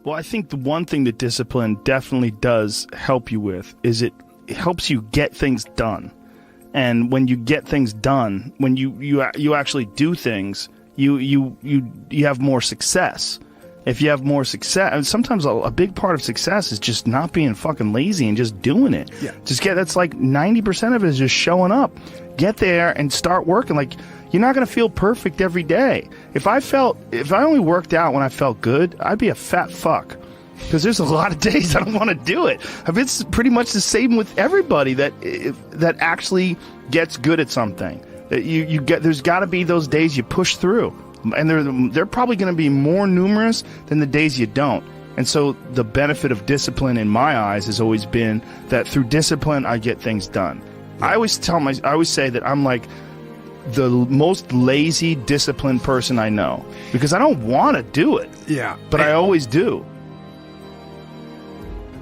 Well, I think the one thing that discipline definitely does help you with is it helps you get things done. And when you get things done, when you actually do things, you have more success. If you have more success, and sometimes a big part of success is just not being fucking lazy and just doing it. Yeah. That's like 90% of it is just showing up. Get there and start working. Like, you're not going to feel perfect every day. If I only worked out when I felt good, I'd be a fat fuck. Because there's a lot of days I don't want to do it. It's pretty much the same with everybody that actually gets good at something. There's got to be those days you push through, and they're probably going to be more numerous than the days you don't. And so the benefit of discipline in my eyes has always been that through discipline I get things done. Yeah. I always say that I'm like the most lazy, disciplined person I know, because I don't want to do it. Yeah, but I always do.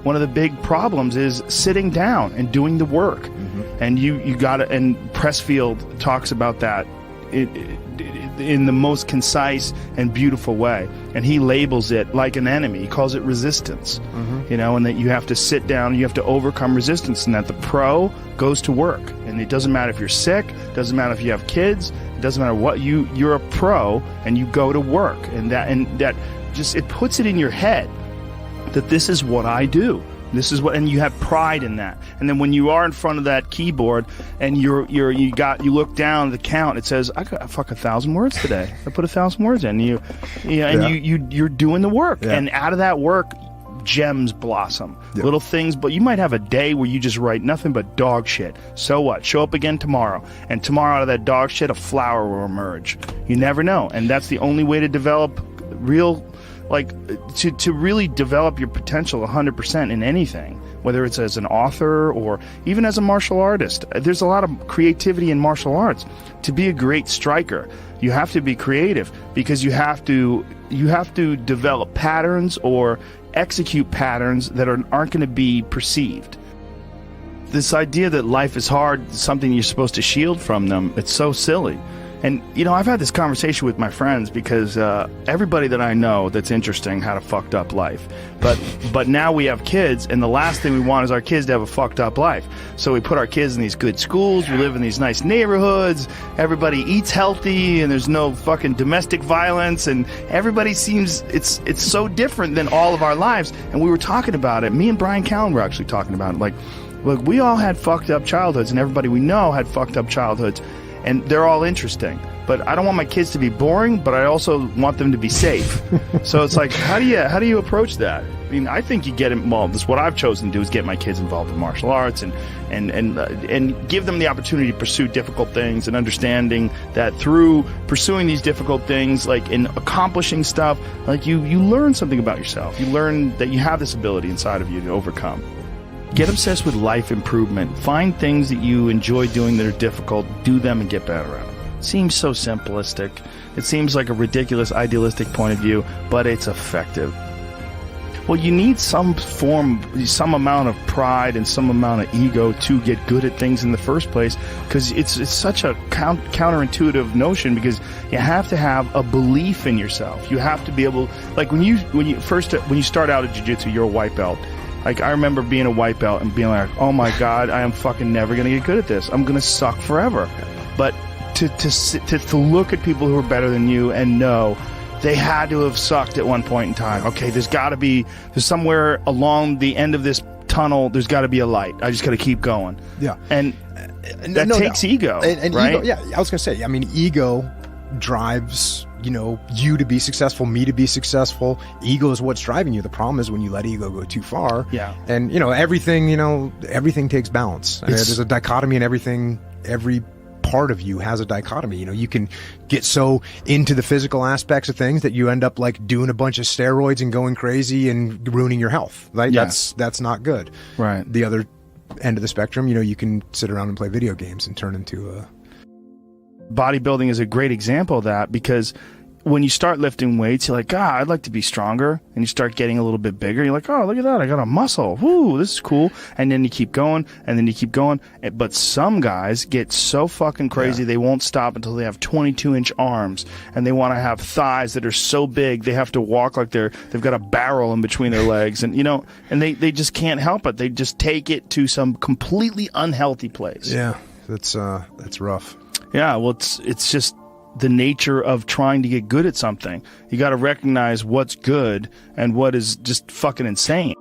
One of the big problems is sitting down and doing the work. Mm-hmm. And you got to, and Pressfield talks about that in the most concise and beautiful way. And he labels it like an enemy. He calls it resistance. Mm-hmm. And that you have to sit down, you have to overcome resistance, and that the pro goes to work. And it doesn't matter if you're sick, it doesn't matter if you have kids, it doesn't matter what, you're a pro and you go to work. And that just, it puts it in your head that this is what I do. This is what, and you have pride in that. And then when you are in front of that keyboard and you look down at the count, it says, I got 1,000 words today. I put 1,000 words in. You're doing the work. Yeah. And out of that work, gems blossom. Yeah. Little things, but you might have a day where you just write nothing but dog shit. So what? Show up again tomorrow. And tomorrow out of that dog shit, a flower will emerge. You never know. And that's the only way to develop real, to really develop your potential 100% in anything, whether it's as an author or even as a martial artist. There's a lot of creativity in martial arts. To be a great striker, you have to be creative, because you have to develop patterns or execute patterns that aren't going to be perceived. This idea that life is hard is something you're supposed to shield from them. It's so silly. And, I've had this conversation with my friends, because everybody that I know that's interesting had a fucked up life. But now we have kids, and the last thing we want is our kids to have a fucked up life. So we put our kids in these good schools, we live in these nice neighborhoods, everybody eats healthy, and there's no fucking domestic violence, and everybody seems, it's so different than all of our lives. And we were talking about it, me and Brian Callen were actually talking about it, look, we all had fucked up childhoods, and everybody we know had fucked up childhoods. And they're all interesting, but I don't want my kids to be boring, but I also want them to be safe. So it's like, how do you approach that? I mean, I think you get involved. This is what I've chosen to do, is get my kids involved in martial arts and give them the opportunity to pursue difficult things, and understanding that through pursuing these difficult things, in accomplishing stuff, you learn something about yourself. You learn that you have this ability inside of you to overcome. Get obsessed with life improvement. Find things that you enjoy doing that are difficult. Do them and get better at them. It seems so simplistic. It seems like a ridiculous, idealistic point of view, but it's effective. Well, you need some amount of pride and some amount of ego to get good at things in the first place, because it's such a counterintuitive notion, because you have to have a belief in yourself. You have to be able, when you start out at jiu-jitsu, you're a white belt. I remember being a white belt and being like, oh my God, I am fucking never going to get good at this. I'm going to suck forever. But to look at people who are better than you and know they had to have sucked at one point in time. Okay, there's somewhere along the end of this tunnel, there's got to be a light. I just got to keep going. Yeah. And that takes ego, right? Ego, yeah, I was going to say, ego drives you to be successful, me to be successful. Ego is what's driving you. The problem is when you let ego go too far. Yeah. And everything takes balance. There's a dichotomy in everything. Every part of you has a dichotomy. You can get so into the physical aspects of things that you end up doing a bunch of steroids and going crazy and ruining your health. Right? Yeah. That's not good. Right. The other end of the spectrum, you can sit around and play video games and turn into a... Bodybuilding is a great example of that, because when you start lifting weights, you're like, God, I'd like to be stronger. And you start getting a little bit bigger. You're like, oh, look at that. I got a muscle. Woo, this is cool. And then you keep going, and then you keep going. But some guys get so fucking crazy, they won't stop until they have 22-inch arms. And they want to have thighs that are so big, they have to walk like they've got a barrel in between their legs. And, and they just can't help it. They just take it to some completely unhealthy place. Yeah, that's rough. Yeah, well, it's just the nature of trying to get good at something. You got to recognize what's good and what is just fucking insane.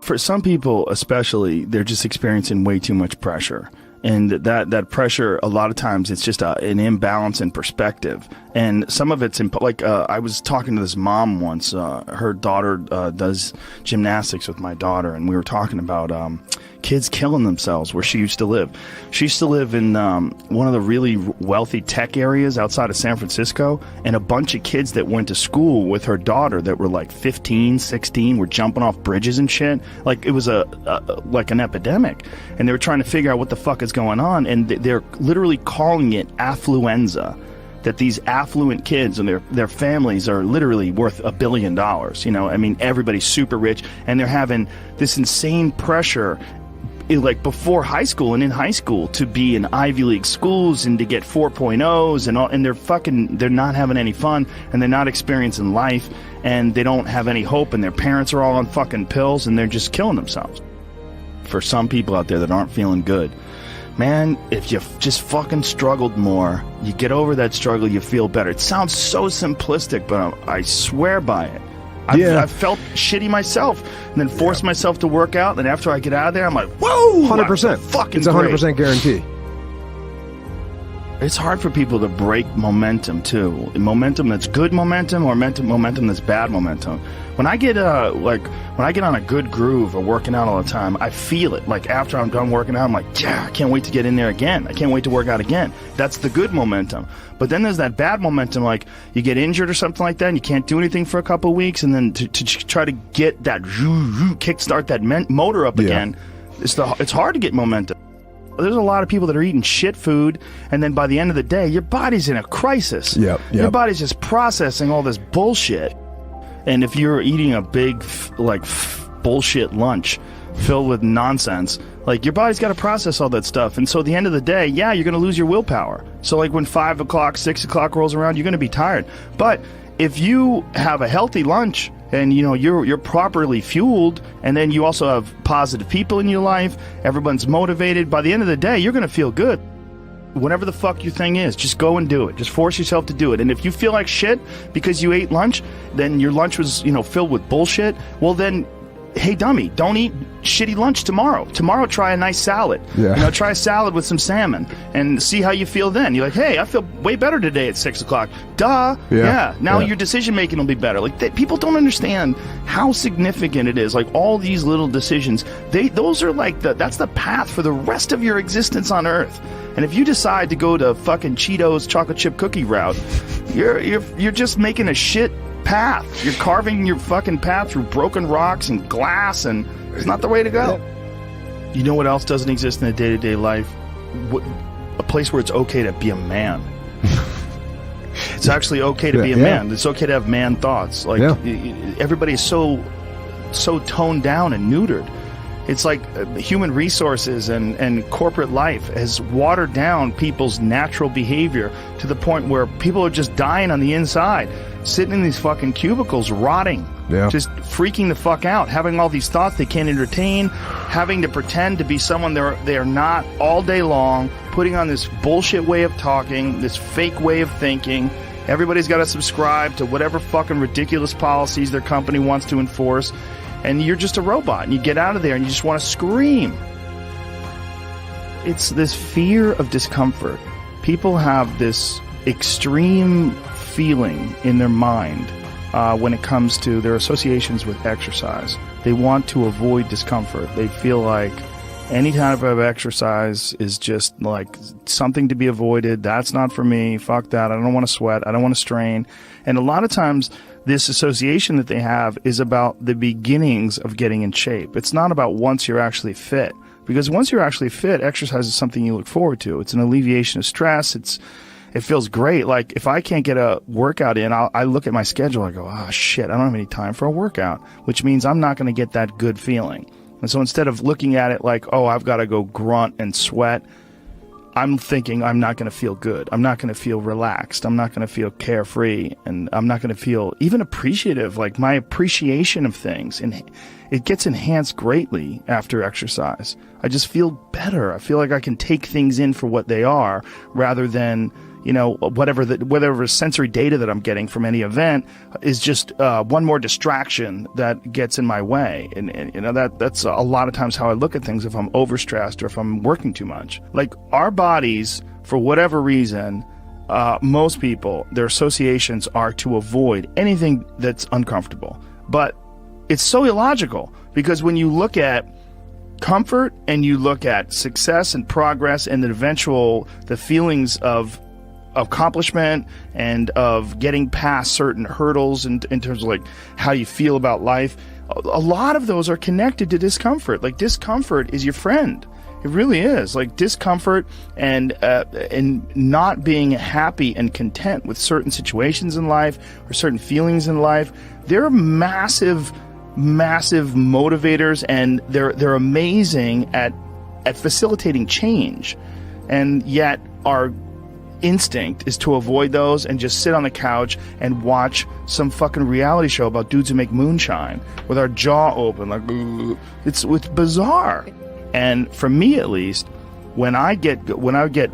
For some people especially, they're just experiencing way too much pressure. And that pressure, a lot of times, it's just an imbalance in perspective. And some of it's I was talking to this mom once. Her daughter does gymnastics with my daughter, and we were talking about kids killing themselves where she used to live. She used to live in one of the really wealthy tech areas outside of San Francisco, and a bunch of kids that went to school with her daughter that were like 15, 16 were jumping off bridges and shit. Like it was like an epidemic, and they were trying to figure out what the fuck is going on, and they're literally calling it affluenza. That these affluent kids and their families are literally worth $1 billion. I mean, everybody's super rich, and they're having this insane pressure like before high school and in high school to be in Ivy League schools and to get 4.0s and all, and they're not having any fun, and they're not experiencing life, and they don't have any hope, and their parents are all on fucking pills, and they're just killing themselves. For some people out there that aren't feeling good, man, if you just fucking struggled more, you get over that struggle, you feel better. It sounds so simplistic, but I swear by it. I've felt shitty myself, and then forced myself to work out, and then after I get out of there, I'm like, whoa! 100%. Fucking it's 100% guarantee. It's hard for people to break momentum, too. Momentum that's good momentum or momentum that's bad momentum. When I get on a good groove of working out all the time, I feel it. Like after I'm done working out, I'm like, yeah, I can't wait to get in there again. I can't wait to work out again. That's the good momentum. But then there's that bad momentum, like you get injured or something like that, and you can't do anything for a couple of weeks, and then to try to get that kickstart that motor up again, it's hard to get momentum. There's a lot of people that are eating shit food, and then by the end of the day, your body's in a crisis. Yep. Your body's just processing all this bullshit. And if you're eating a big, bullshit lunch filled with nonsense, like your body's got to process all that stuff. And so at the end of the day, you're going to lose your willpower. So like when 5 o'clock, 6 o'clock rolls around, you're going to be tired. But if you have a healthy lunch, and you're properly fueled, and then you also have positive people in your life, everyone's motivated, by the end of the day, you're going to feel good. Whatever the fuck your thing is, just go and do it. Just force yourself to do it. And if you feel like shit because you ate lunch, then your lunch was, filled with bullshit, well then, hey dummy, don't eat shitty lunch tomorrow. Tomorrow try a nice salad. Yeah. Try a salad with some salmon and see how you feel then. You're like, hey, I feel way better today at 6 o'clock. Duh. Yeah. Now your decision making will be better. Like people don't understand how significant it is. Like all these little decisions, those are like that's the path for the rest of your existence on Earth. And if you decide to go to fucking Cheetos chocolate chip cookie route, you're just making a shit path. You're carving your fucking path through broken rocks and glass, and it's not the way to go. You know what else doesn't exist in a day-to-day life? A place where it's okay to be a man. It's actually okay to be a man. It's okay to have man thoughts. Like everybody is so toned down and neutered. It's like human resources and corporate life has watered down people's natural behavior to the point where people are just dying on the inside, sitting in these fucking cubicles, rotting, just freaking the fuck out, having all these thoughts they can't entertain, having to pretend to be someone they are not all day long, putting on this bullshit way of talking, this fake way of thinking. Everybody's got to subscribe to whatever fucking ridiculous policies their company wants to enforce. And you're just a robot, and you get out of there and you just want to scream. It's this fear of discomfort. People have this extreme feeling in their mind when it comes to their associations with exercise. They want to avoid discomfort. They feel like any type of exercise is just like something to be avoided. That's not for me. Fuck that. I don't want to sweat. I don't want to strain. And a lot of times, this association that they have is about the beginnings of getting in shape. It's not about once you're actually fit. Because once you're actually fit, exercise is something you look forward to. It's an alleviation of stress. it feels great. Like if I can't get a workout in, I look at my schedule. I go, oh shit, I don't have any time for a workout, which means I'm not going to get that good feeling. And so instead of looking at it like, oh, I've got to go grunt and sweat, I'm thinking I'm not going to feel good. I'm not going to feel relaxed. I'm not going to feel carefree. And I'm not going to feel even appreciative. Like my appreciation of things, and it gets enhanced greatly after exercise. I just feel better. I feel like I can take things in for what they are rather than, you know, whatever sensory data that I'm getting from any event is just one more distraction that gets in my way. And you know, that's a lot of times how I look at things if I'm overstressed or if I'm working too much. Like our bodies, for whatever reason, most people, their associations are to avoid anything that's uncomfortable. But it's so illogical, because when you look at comfort and you look at success and progress and the feelings of accomplishment and of getting past certain hurdles in terms of like how you feel about life, a lot of those are connected to discomfort. Like discomfort is your friend. It really is. Like discomfort and not being happy and content with certain situations in life or certain feelings in life, they're massive motivators, and they're amazing at facilitating change. And yet our instinct is to avoid those and just sit on the couch and watch some fucking reality show about dudes who make moonshine with our jaw open, like it's bizarre. And for me, at least, when I get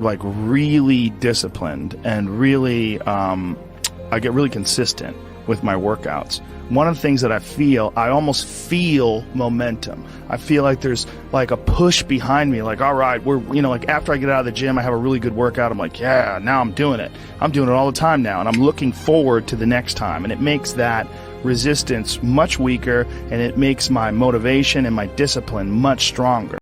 like really disciplined and really I get really consistent with my workouts, one of the things that I almost feel momentum. I feel like there's like a push behind me, like, all right, like after I get out of the gym, I have a really good workout. I'm like, yeah, now I'm doing it. I'm doing it all the time now. And I'm looking forward to the next time. And it makes that resistance much weaker, and it makes my motivation and my discipline much stronger.